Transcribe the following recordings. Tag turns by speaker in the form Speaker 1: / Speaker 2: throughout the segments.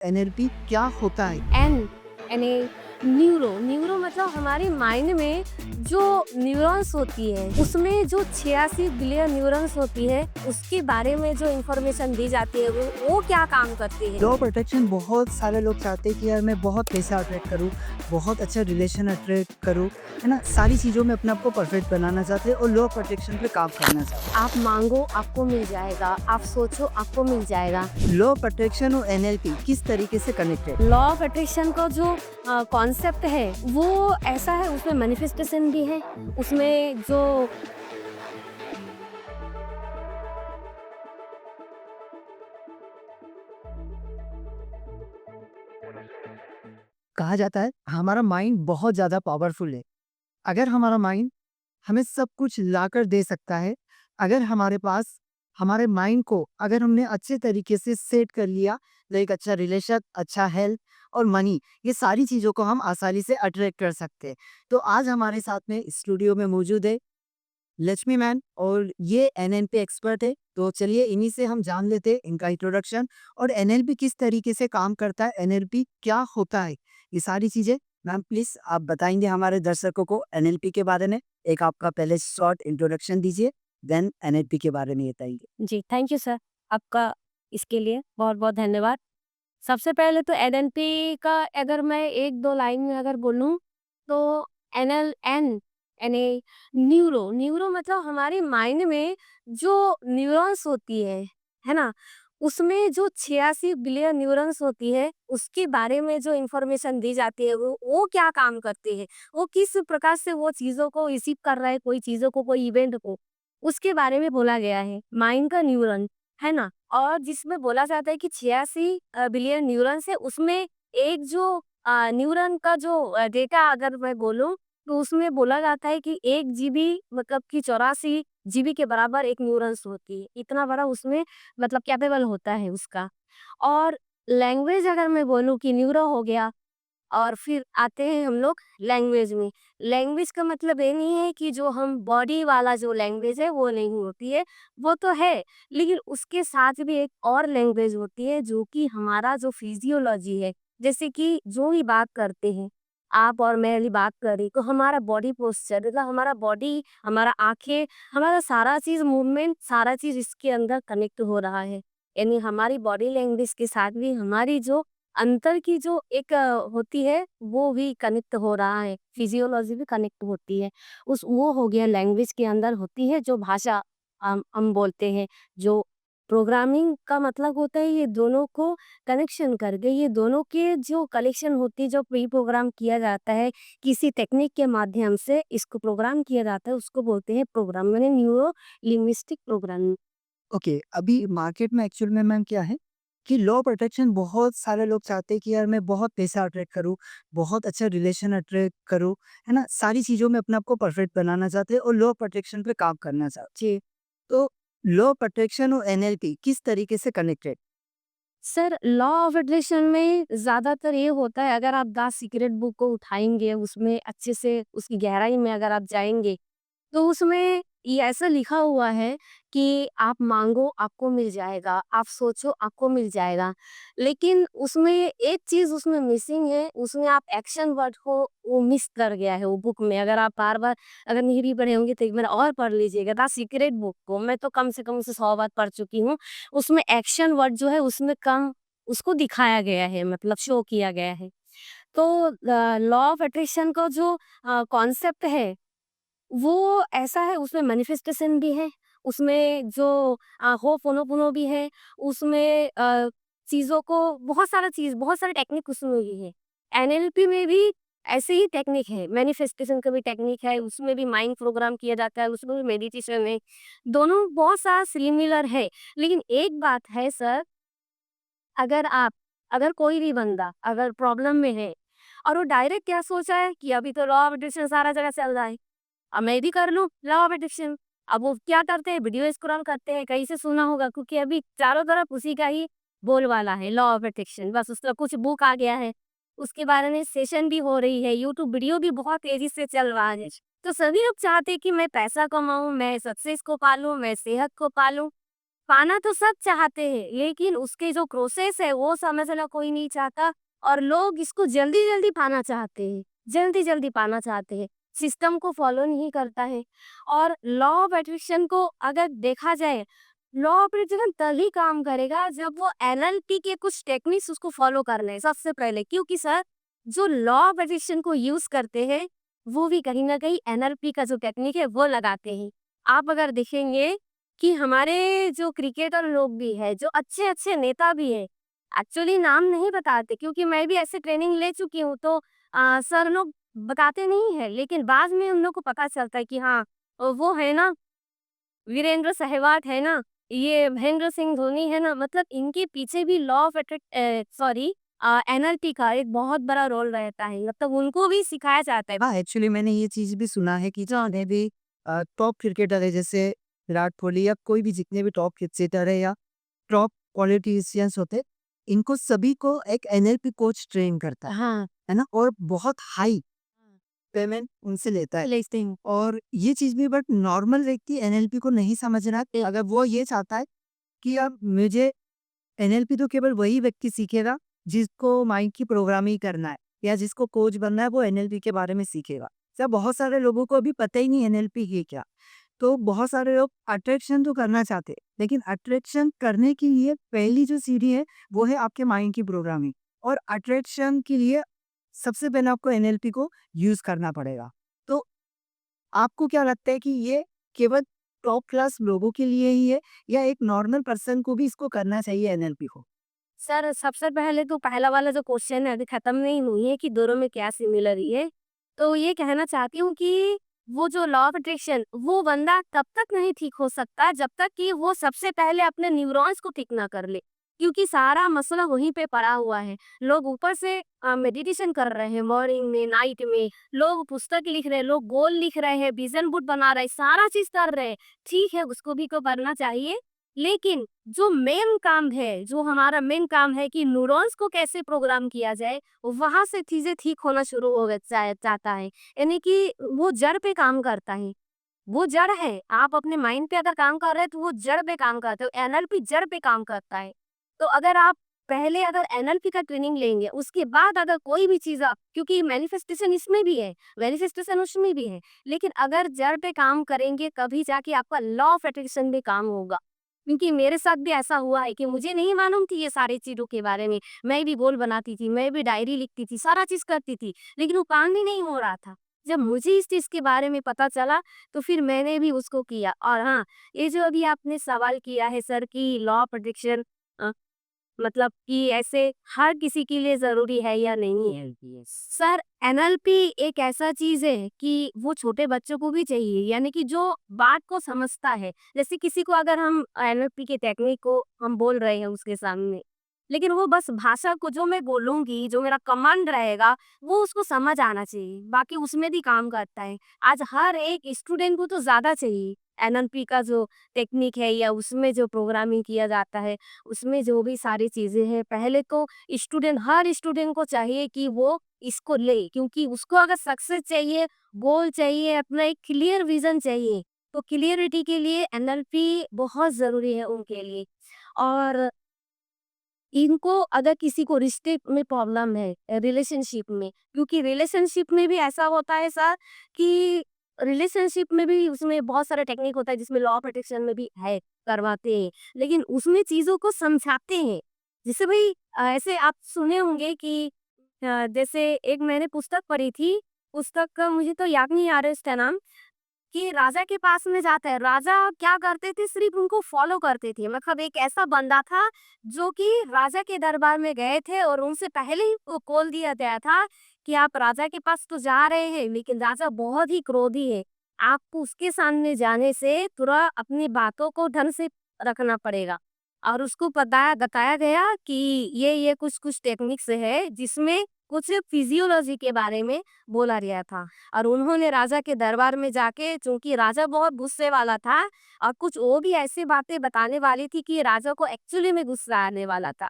Speaker 1: NLP क्या होता है?
Speaker 2: एन यानी न्यूरो न्यूरो मतलब हमारे माइंड में जो न्यूरॉन्स होती है उसमें जो 86 बिलियन न्यूरॉन्स होती है उसके बारे में जो इंफॉर्मेशन दी जाती है वो क्या काम करती है।
Speaker 1: लॉ प्रोटेक्शन बहुत सारे लोग चाहते हैं कि यार मैं बहुत पैसा अट्रैक्ट करूँ, बहुत अच्छा रिलेशन अट्रैक्ट करूँ, है ना? सारी चीज़ों में अपने आप को परफेक्ट बनाना चाहते हैं और लॉ प्रोटेक्शन पे काम करना चाहते
Speaker 2: आप मांगो आपको मिल जाएगा, आप सोचो आपको मिल जाएगा।
Speaker 1: हैं। लॉ प्रोटेक्शन और एनएलपी किस तरीके से कनेक्टेड?
Speaker 2: लॉ ऑफ अट्रैक्शन का जो कॉन्सेप्ट है वो ऐसा है, उसमें मैनिफेस्टेशन भी है, उसमें जो
Speaker 1: कहा जाता है हमारा माइंड बहुत ज़्यादा पावरफुल है। अगर हमारा माइंड हमें सब कुछ लाकर दे सकता है, अगर हमारे पास हमारे माइंड को अगर हमने अच्छे तरीके से सेट कर लिया, लाइक अच्छा रिलेशन, अच्छा हेल्थ और मनी, ये सारी चीज़ों को हम आसानी से अट्रैक्ट कर सकते हैं। तो आज हमारे साथ में स्टूडियो में मौजूद है लक्ष्मी मैन और ये एनएलपी एक्सपर्ट है। तो चलिए इन्हीं से हम जान लेते हैं इनका इंट्रोडक्शन और एनएलपी किस तरीके से काम करता है, एनएलपी क्या होता है, ये सारी चीज़ें। मैम प्लीज़ आप बताएँगे हमारे दर्शकों को एनएलपी के बारे में? एक आपका पहले शॉर्ट इंट्रोडक्शन दीजिए, देन एनएलपी के बारे में बताइए।
Speaker 2: जी, थैंक यू सर, आपका इसके लिए बहुत-बहुत धन्यवाद। सबसे पहले तो एनएलपी का अगर मैं 1-2 लाइन में अगर बोलूँ, तो एनएलएन यानी न्यूरो मतलब हमारे माइंड में जो न्यूरॉन्स होती है ना? उसमें जो 86 बिलियन न्यूरॉन्स होती है, उसके बारे में जो इन्फॉर्मेशन दी जाती है, वो क्या काम करती है? वो किस प्रकार से वो चीज़ों को रिसीव कर रहा है, कोई चीज़ों को, कोई इवेंट को, उसके बारे में बोला गया है। माइंड का न्यूरॉन, है ना? और जिसमें बोला जाता है कि 86 बिलियन न्यूरॉन्स है, उसमें एक जो न्यूरॉन का जो डेटा अगर मैं बोलूँ, तो उसमें बोला जाता है कि 1 जीबी मतलब कि 84 जीबी के बराबर एक न्यूरॉन्स होती है। इतना बड़ा उसमें मतलब कैपेबल होता है उसका। और लैंग्वेज अगर मैं बोलूँ कि न्यूरो हो गया और फिर आते हैं हम लोग लैंग्वेज में। लैंग्वेज का मतलब ये नहीं है कि जो हम बॉडी वाला जो लैंग्वेज है वो नहीं होती है, वो तो है, लेकिन उसके साथ भी एक और लैंग्वेज होती है जो कि हमारा जो फिजियोलॉजी है, जैसे कि जो भी बात करते हैं, आप और मैं अभी बात कर रही तो हमारा बॉडी पोस्चर मतलब हमारा बॉडी, हमारा आँखें, हमारा सारा चीज़ मूवमेंट, सारा चीज़ इसके अंदर कनेक्ट हो रहा है। यानी हमारी बॉडी लैंग्वेज के साथ भी हमारी जो अंतर की जो एक होती है, वो भी कनेक्ट हो रहा है, फिजियोलॉजी भी कनेक्ट होती है। उस वो हो गया लैंग्वेज के अंदर होती है जो भाषा हम बोलते हैं, जो प्रोग्रामिंग का मतलब होता है ये दोनों को कनेक्शन करके, ये दोनों के जो कलेक्शन होती है, जो प्री प्रोग्राम किया जाता है, किसी टेक्निक के माध्यम से इसको प्रोग्राम किया जाता है, उसको बोलते हैं प्रोग्राम यानी न्यूरो लिंग्विस्टिक प्रोग्रामिंग।
Speaker 1: ओके, अभी मार्केट में एक्चुअल में मैम क्या है कि लॉ प्रोटेक्शन बहुत सारे लोग चाहते हैं कि यार मैं बहुत पैसा अट्रैक्ट करूँ, बहुत अच्छा रिलेशन अट्रैक्ट करूँ, है ना? सारी चीज़ों में अपने आप को परफेक्ट बनाना चाहते हैं और लॉ प्रोटेक्शन पे काम करना चाहते हैं।
Speaker 2: जी।
Speaker 1: तो लॉ प्रोटेक्शन और एनएलपी किस तरीके से connected?
Speaker 2: Sir, law of attraction में ज़्यादातर ये होता है अगर आप द सीक्रेट बुक को उठाएँगे, उसमें अच्छे से उसकी गहराई में अगर आप जाएँगे, तो उसमें ये ऐसा लिखा हुआ है कि आप माँगो आपको मिल जाएगा, आप सोचो आपको मिल जाएगा। लेकिन उसमें एक चीज़ उसमें मिसिंग है, उसमें आप एक्शन वर्ड को वो मिस कर गया है वो बुक में। अगर आप बार-बार अगर नहीं भी पढ़े होंगे तो एक बार और पढ़ लीजिएगा द सीक्रेट बुक को। मैं तो कम से कम उसे 100 बार पढ़ चुकी हूँ। उसमें एक्शन वर्ड जो है उसमें कम उसको दिखाया गया है मतलब शो किया गया है। तो लॉ ऑफ अट्रैक्शन का जो कॉन्सेप्ट है वो ऐसा है, उसमें मैनिफेस्टेशन भी है, उसमें जो होपोनोपोनो भी है, उसमें चीज़ों को बहुत सारे टेक्निक उसमें भी है। एनएलपी में भी ऐसे ही टेक्निक है, मैनिफेस्टेशन का भी टेक्निक है, उसमें भी माइंड प्रोग्राम किया जाता है, उसमें भी मेडिटेशन है। दोनों बहुत सारा सिमिलर है, लेकिन एक बात है सर, अगर आप अगर कोई भी बंदा अगर प्रॉब्लम में है और वो डायरेक्ट क्या सोचा है कि अभी तो लॉ ऑफ अट्रैक्शन सारा जगह चल रहा है। अब मैं भी कर लूँ लॉ ऑफ अट्रैक्शन। अब वो क्या करते हैं वीडियो स्क्रॉल करते हैं, कहीं से सुना होगा क्योंकि अभी चारों तरफ उसी का ही बोलबाला है लॉ ऑफ अट्रैक्शन। बस उसका कुछ बुक आ गया है, उसके बारे में सेशन भी हो रही है, यूट्यूब वीडियो भी बहुत तेज़ी से चल रहा है। तो सभी लोग चाहते हैं कि मैं पैसा कमाऊँ, मैं सक्सेस को पालूँ, मैं सेहत को पालूँ। पाना तो सब चाहते हैं, लेकिन उसके जो प्रोसेस है वो समझना कोई नहीं चाहता और लोग इसको जल्दी-जल्दी पाना चाहते हैं, जल्दी-जल्दी पाना चाहते हैं, सिस्टम को फॉलो नहीं करता है। और लॉ ऑफ अट्रैक्शन को अगर देखा जाए, लॉ ऑफ अट्रैक्शन तभी काम करेगा जब वो एनएलपी के कुछ टेक्निक्स उसको फॉलो कर लें सबसे पहले, क्योंकि सर जो लॉ ऑफ अट्रैक्शन को यूज़ करते हैं, वो भी कहीं न कहीं एनएलपी का जो टेक्निक है वो लगाते हैं। आप अगर देखेंगे कि हमारे जो क्रिकेटर लोग भी हैं, जो अच्छे-अच्छे नेता भी हैं, एक्चुअली नाम नहीं बताते क्योंकि मैं भी ऐसे ट्रेनिंग ले चुकी हूँ, तो सर लोग बताते नहीं हैं, लेकिन बाद में उन लोग को पता चलता है कि हाँ, वो है ना वीरेंद्र सहवाग है ना, ये महेंद्र सिंह धोनी है ना, मतलब इनके पीछे भी लॉ ऑफ सॉरी एनएलपी का एक बहुत बड़ा रोल रहता है, मतलब उनको भी सिखाया जाता है।
Speaker 1: हाँ, एक्चुअली मैंने ये चीज़ भी सुना है कि जितने भी टॉप क्रिकेटर है जैसे विराट कोहली या कोई भी जितने भी टॉप क्रिकेटर है या टॉप पॉलिटिशियंस होते हैं, इनको सभी को एक एनएलपी कोच ट्रेन करता
Speaker 2: हाँ,
Speaker 1: है ना? और बहुत हाई पेमेंट उनसे लेता है।
Speaker 2: लेते हैं।
Speaker 1: और ये चीज़ भी बट नॉर्मल व्यक्ति एनएलपी को नहीं समझ रहा है। अगर वो ये चाहता है कि अब मुझे एनएलपी तो केवल वही व्यक्ति सीखेगा जिसको माइंड की प्रोग्रामिंग करना है या जिसको कोच बनना है, वो एनएलपी के बारे में सीखेगा। क्या बहुत सारे लोगों को अभी पता ही नहीं एनएलपी है क्या। तो बहुत सारे लोग अट्रैक्शन तो करना चाहते हैं, लेकिन अट्रैक्शन करने के लिए पहली जो सीढ़ी है वो है आपके माइंड की प्रोग्रामिंग। और अट्रैक्शन के लिए सबसे पहले आपको एनएलपी को यूज करना पड़ेगा। तो आपको क्या लगता है कि ये केवल टॉप क्लास लोगों के लिए ही है या एक नॉर्मल पर्सन को भी इसको करना चाहिए एनएलपी को?
Speaker 2: सर, सबसे पहले तो पहला वाला जो क्वेश्चन है अभी खत्म नहीं हुई है कि दोनों में क्या सिमिलरिटी है। तो ये कहना चाहती हूँ कि वो जो लॉ ऑफ अट्रैक्शन वो बंदा तब तक नहीं ठीक हो सकता जब तक कि वो सबसे पहले अपने न्यूरॉन्स को ठीक ना कर ले। क्योंकि सारा मसला वहीं पे पड़ा हुआ है। लोग ऊपर से मेडिटेशन कर रहे हैं मॉर्निंग में, नाइट में, लोग पुस्तक लिख रहे हैं, लोग गोल लिख रहे हैं, विज़न बोर्ड बना रहे हैं, सारा चीज़ कर रहे हैं। ठीक है, उसको भी तो करना चाहिए। लेकिन जो मेन काम है, जो हमारा मेन काम है कि न्यूरॉन्स को कैसे प्रोग्राम किया जाए, वहाँ से चीज़ें ठीक होना शुरू हो जाता है। यानी कि वो जड़ पे काम करता है। वो जड़ है, आप अपने माइंड पे अगर काम कर रहे हैं, तो वो जड़ पे काम करते हो, एनएलपी जड़ पे काम करता है। तो अगर आप पहले अगर एनएलपी का ट्रेनिंग लेंगे, उसके बाद अगर कोई भी चीज़ आप क्योंकि मैनिफेस्टेशन इसमें भी है, मैनिफेस्टेशन उसमें भी है, लेकिन अगर जड़ पे काम करेंगे, कभी जाके आपका लॉ ऑफ अट्रैक्शन भी काम होगा। क्योंकि मेरे साथ भी ऐसा हुआ है कि मुझे नहीं मालूम थी ये सारी चीज़ों के बारे में। मैं भी गोल बनाती थी, मैं भी डायरी लिखती थी, सारा चीज़ करती थी, लेकिन वो काम ही नहीं हो रहा था। जब मुझे इस चीज़ के बारे में पता चला, तो फिर मैंने भी उसको किया। और हाँ, ये जो अभी आपने सवाल किया है सर कि लॉ ऑफ अट्रैक्शन अ, मतलब कि ऐसे हर किसी के लिए ज़रूरी है या नहीं है? सर, एनएलपी एक ऐसा चीज़ है कि वो छोटे बच्चों को भी चाहिए, यानी कि जो बात को समझता है। जैसे किसी को अगर हम एनएलपी के टेक्निक को हम बोल रहे हैं उसके सामने, लेकिन वो बस भाषा को जो मैं बोलूँगी, जो मेरा कमांड रहेगा, वो उसको समझ आना चाहिए, बाकी उसमें भी काम करता है। आज हर एक स्टूडेंट को तो ज़्यादा चाहिए, एनएलपी का जो टेक्निक है या उसमें जो प्रोग्रामिंग किया जाता है, उसमें जो भी सारी चीज़ें हैं, पहले तो हर स्टूडेंट को चाहिए कि वो इसको ले, क्योंकि उसको अगर सक्सेस चाहिए, गोल चाहिए, अपना एक क्लियर विज़न चाहिए, तो क्लियरिटी के लिए एनएलपी बहुत ज़रूरी है उनके लिए। और इनको अगर किसी को रिश्ते में प्रॉब्लम है रिलेशनशिप में, क्योंकि रिलेशनशिप में भी ऐसा होता है सर कि रिलेशनशिप में भी उसमें बहुत सारा टेक्निक होता है जिसमें लॉ प्रोटेक्शन में भी है, करवाते हैं, लेकिन उसमें चीज़ों को समझाते हैं। जैसे भाई ऐसे आप सुने होंगे कि जैसे एक मैंने पुस्तक पढ़ी थी, पुस्तक का मुझे तो याद नहीं आ रहा है उसका नाम, कि राजा के पास में जाता है, राजा क्या करते थे सिर्फ़ उनको फ़ॉलो करते थे। मतलब एक ऐसा बंदा था जो कि राजा के दरबार में गए थे और उनसे पहले ही वो बोल दिया गया था कि आप राजा के पास तो जा रहे हैं, लेकिन राजा बहुत ही क्रोधी है। आपको उसके सामने जाने से थोड़ा अपनी बातों को ढंग से रखना पड़ेगा। और उसको बताया गया कि ये कुछ-कुछ टेक्निक्स है जिसमें कुछ फिजियोलॉजी के बारे में बोला गया था। और उन्होंने राजा के दरबार में जाके, चूँकि राजा बहुत गुस्से वाला था और कुछ वो भी ऐसी बातें बताने वाली थी कि राजा को एक्चुअली में गुस्सा आने वाला था।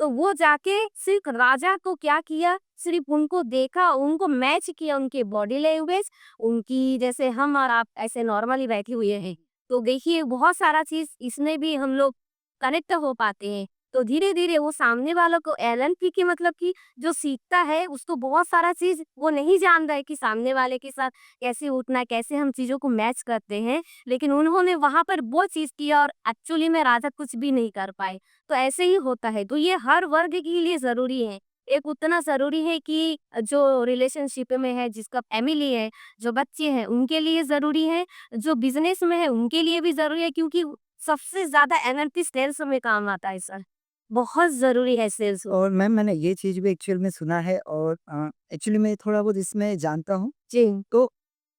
Speaker 2: तो वो जाके सिर्फ़ राजा को क्या किया, सिर्फ़ उनको देखा, उनको मैच किया, उनके बॉडी लैंग्वेज, उनकी जैसे हम और आप ऐसे नॉर्मली बैठे हुए हैं। तो देखिए बहुत सारा चीज़ इसमें भी हम लोग कनेक्ट हो पाते हैं, तो धीरे-धीरे वो सामने वालों को एलएनपी की मतलब कि जो सीखता है उसको बहुत सारा चीज़ वो नहीं जान रहा है कि सामने वाले के साथ कैसे उठना है, कैसे हम चीज़ों को मैच करते हैं। लेकिन उन्होंने वहाँ पर वो चीज़ किया और एक्चुअली में राजा कुछ भी नहीं कर पाए। तो ऐसे ही होता है, तो ये हर वर्ग के लिए ज़रूरी है। एक उतना ज़रूरी है कि जो रिलेशनशिप में है, जिसका फैमिली है, जो बच्चे हैं, उनके लिए ज़रूरी है, जो बिज़नेस में है, उनके लिए भी ज़रूरी है क्योंकि सबसे ज़्यादा एनएलपी सेल्स में काम आता है सर। बहुत ज़रूरी है सेल्स में।
Speaker 1: और मैम मैंने ये चीज़ भी एक्चुअल में सुना है और एक्चुअली मैं थोड़ा बहुत इसमें जानता हूँ।
Speaker 2: जी,
Speaker 1: तो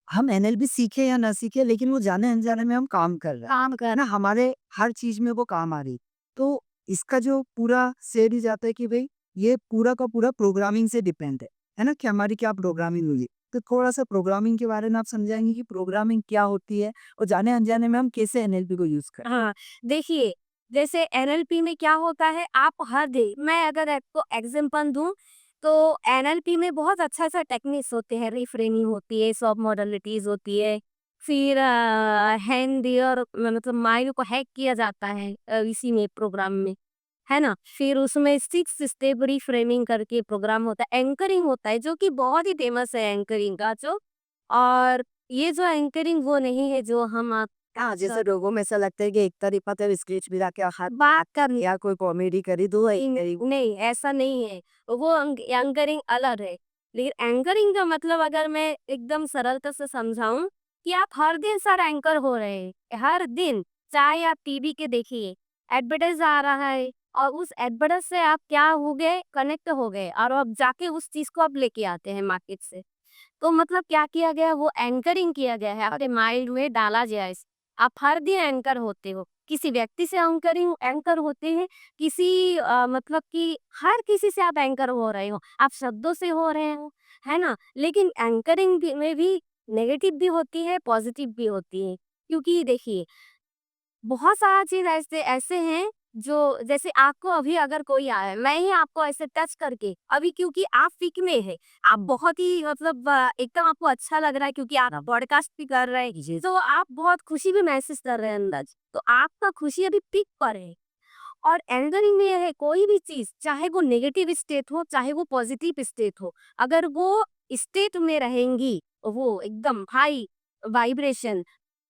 Speaker 1: हम एनएलपी सीखे या ना सीखे लेकिन वो जाने-अनजाने में हम काम कर रहे हैं।
Speaker 2: काम
Speaker 1: है
Speaker 2: कर
Speaker 1: ना? हमारे हर चीज़ में वो काम आ रही। तो इसका जो पूरा श्रेय ही जाता है कि भई ये पूरा का पूरा प्रोग्रामिंग से डिपेंड है। है ना? कि हमारी क्या प्रोग्रामिंग हुई है। तो थोड़ा-सा प्रोग्रामिंग के बारे में आप समझाएँगे कि प्रोग्रामिंग क्या होती है? और जाने-अनजाने में हम कैसे एनएलपी को यूज़ करें?
Speaker 2: हाँ, देखिए, जैसे एनएलपी में क्या होता है, आप हर डे मैं अगर आपको एग्ज़ाम्पल दूँ, तो एनएलपी में बहुत अच्छा-अच्छा टेक्निक्स होते हैं, रिफ्रेमिंग होती है, सब मॉडलिटीज़ होती है, फिर हैंड और मतलब माइंड को हैक किया जाता है इसी में प्रोग्राम में, है ना? फिर उसमें 6 स्टेप रिफ्रेमिंग करके प्रोग्राम होता है, एंकरिंग होता है, जो कि बहुत ही फेमस है एंकरिंग का जो और ये जो एंकरिंग वो नहीं है जो हम
Speaker 1: हाँ, जैसे लोगों में ऐसा लगता है कि एक तरफ़ा तो स्केच मिला के हाथ
Speaker 2: बात करनी
Speaker 1: या कोई कॉमेडी करी तो
Speaker 2: नहीं, ऐसा नहीं है। वो एंकरिंग अलग है। लेकिन एंकरिंग का मतलब अगर मैं एकदम सरलता से समझाऊँ कि आप हर दिन सर एंकर हो रहे हैं। हर दिन, चाहे आप टीवी के देखिए, एडवर्टाइज़ आ रहा है और उस एडवर्टाइज़ से आप क्या हो गए, कनेक्ट हो गए और अब जाके उस चीज़ को आप लेके आते हैं मार्केट से। तो मतलब क्या किया गया वो एंकरिंग किया गया है, आपके माइंड में डाला गया है। आप हर दिन एंकर होते हो, किसी व्यक्ति से एंकरिंग एंकर होते हैं, किसी मतलब कि हर किसी से आप एंकर हो रहे हो, आप शब्दों से हो रहे हो, है ना? लेकिन एंकरिंग भी में भी नेगेटिव भी होती है, पॉजिटिव भी होती है। क्योंकि देखिए बहुत सारा चीज़ ऐसे ऐसे हैं जो जैसे आपको अभी अगर कोई आया, मैं ही आपको ऐसे टच करके अभी क्योंकि आप फ़िक में है, आप बहुत ही मतलब एकदम आपको अच्छा लग रहा है क्योंकि आप पॉडकास्ट भी कर रहे हैं,
Speaker 1: जी।
Speaker 2: तो आप बहुत खुशी भी महसूस कर रहे हैं अंदर। तो आपका खुशी अभी पीक पर है और एंगरिंग में ये है कोई भी चीज़, चाहे वो नेगेटिव स्टेट हो, चाहे वो पॉजिटिव स्टेट हो, अगर वो स्टेट में रहेंगी, वो एकदम high vibration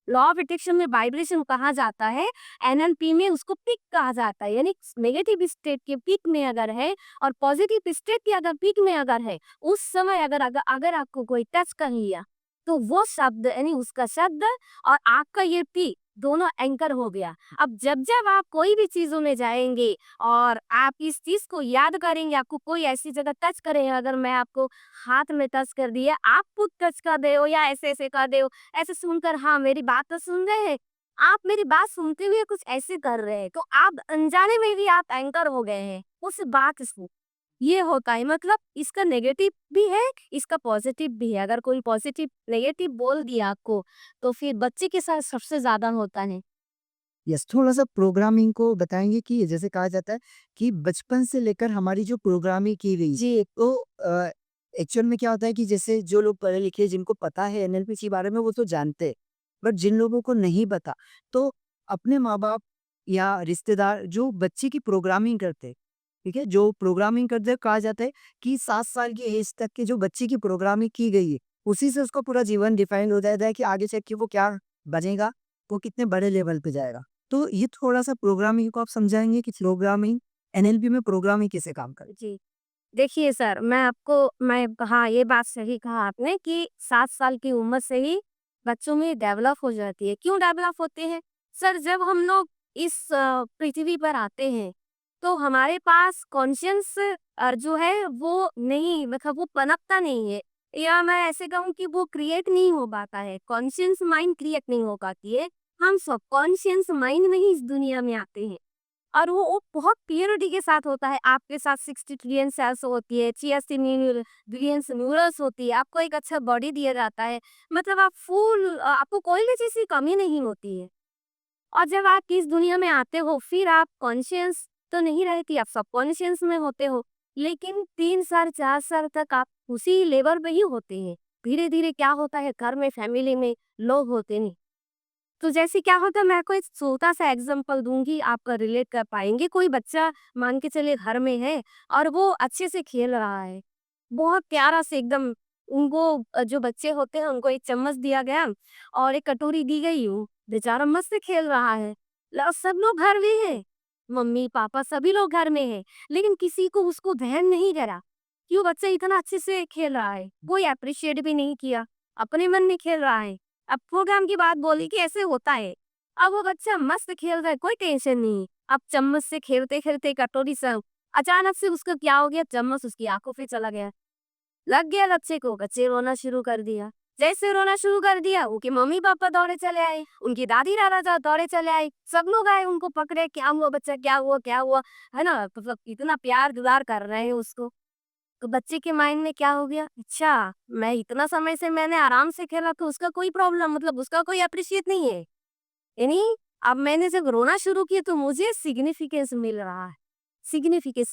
Speaker 2: law of attraction में वाइब्रेशन कहा जाता है, एनएलपी में उसको पीक कहा जाता है। यानी नेगेटिव स्टेट के पीक में अगर है और पॉजिटिव स्टेट के अगर पीक में अगर है, उस समय अगर आपको कोई टच कर लिया, तो वो शब्द यानी उसका शब्द और आपका ये पीक दोनों एंकर हो गया। अब जब-जब आप कोई भी चीज़ों में जाएँगे और आप इस चीज़ को याद करेंगे, आपको कोई ऐसी जगह टच करे, अगर मैं आपको हाथ में टच कर दिया, आप खुद टच कर रहे हो या ऐसे-ऐसे कर रहे हो, ऐसे सुनकर हाँ, मेरी बात तो सुन रहे हैं। आप मेरी बात सुनते हुए कुछ ऐसे कर रहे हैं, तो आप अनजाने में भी आप एंकर हो गए हैं, उस बात से। ये होता है मतलब इसका नेगेटिव भी है, इसका पॉज़िटिव भी है। अगर कोई पॉज़िटिव नेगेटिव बोल दिया आपको, तो फिर बच्चे के साथ सबसे ज़्यादा होता है।
Speaker 1: यस, थोड़ा-सा प्रोग्रामिंग को बताएँगे कि जैसे कहा जाता है कि बचपन से लेकर हमारी जो प्रोग्रामिंग की गई,
Speaker 2: जी,
Speaker 1: तो एक्चुअल में क्या होता है कि जैसे जो लोग पढ़े-लिखे जिनको पता है एनएलपी के बारे में वो तो जानते हैं। बट जिन लोगों को नहीं पता, तो अपने माँ-बाप या रिश्तेदार जो बच्चे की प्रोग्रामिंग करते हैं, ठीक है? जो प्रोग्रामिंग करते हैं कहा जाता है कि 7 साल की एज तक के जो बच्चे की प्रोग्रामिंग की गई है, उसी से उसका पूरा जीवन डिफाइन हो जाता है कि आगे चल के वो क्या बनेगा, वो कितने बड़े लेवल पे जाएगा। तो ये थोड़ा-सा प्रोग्रामिंग को आप समझाएँगे कि प्रोग्रामिंग एनएलपी में प्रोग्रामिंग कैसे काम करे?
Speaker 2: जी। देखिए सर, मैं हाँ, ये बात सही कहा आपने कि 7 साल की उम्र से ही बच्चों में डेवलप हो जाती है। क्यों डेवलप होते हैं? सर जब हम लोग इस पृथ्वी पर आते हैं, तो हमारे पास कॉन्शियस जो है वो नहीं मतलब वो पनपता नहीं है या मैं ऐसे कहूँ कि वो क्रिएट नहीं हो पाता है। कॉन्शियस माइंड क्रिएट नहीं हो पाती है। हम सबकॉन्शियस माइंड में ही इस दुनिया में आते हैं। और वो बहुत प्योरिटी के साथ होता है, आपके साथ 60 ट्रिलियन सेल्स होती है, 86 बिलियंस न्यूरल्स होती है, आपको एक अच्छा बॉडी दिया जाता है। मतलब आप आपको कोई भी चीज़ की कमी नहीं होती है। और जब आप इस दुनिया में आते हो, फिर आप कॉन्शियस तो नहीं रहती, आप सबकॉन्शियस में होते हो। लेकिन 3 साल, 4 साल तक आप उसी लेवल पे ही होते हैं। धीरे-धीरे क्या होता है घर में, फैमिली में लोग होते नहीं। तो जैसे क्या होता है, मैं आपको एक छोटा-सा एग्ज़ाम्पल दूँगी, आप रिलेट कर पाएँगे। कोई बच्चा मान के चलिए घर में है और वो अच्छे से खेल रहा है। बहुत प्यारा से एकदम उनको जो बच्चे होते हैं उनको एक चम्मच दिया गया और एक कटोरी दी गई, वो बेचारा मस्त से खेल रहा है। ल सब लोग घर में हैं, मम्मी-पापा सभी लोग घर में हैं, लेकिन किसी को उसको ध्यान नहीं करा, कि वो बच्चा इतना अच्छे से खेल रहा है। कोई एप्रिशिएट भी नहीं किया, अपने मन में खेल रहा है। अब प्रोग्राम की बात बोली कि ऐसे होता है। अब वो बच्चा मस्त खेल रहा है, कोई टेंशन नहीं। अब चम्मच से खेलते-खेलते कटोरी से अचानक से उसका क्या हो गया, चम्मच उसकी आँखों पे चला गया। लग गया बच्चे को, बच्चे रोना शुरू कर दिया। जैसे रोना शुरू कर दिया, उनके मम्मी-पापा दौड़े चले आए, उनकी दादी-दादा दौड़े चले आए, सब लोग आए उनको पकड़े, क्या हुआ बच्चा, क्या हुआ, क्या हुआ? है ना? मतलब इतना प्यार-दुलार कर रहे हैं उसको। तो बच्चे के माइंड में क्या हो गया, अच्छा, मैं इतना समय से मैंने आराम से खेला तो उसका कोई प्रॉब्लम, मतलब उसका कोई एप्रिशिएट नहीं है। यानी अब मैंने जब रोना शुरू किया तो मुझे सिग्निफिकेंस मिल रहा है। सिग्निफिकेंस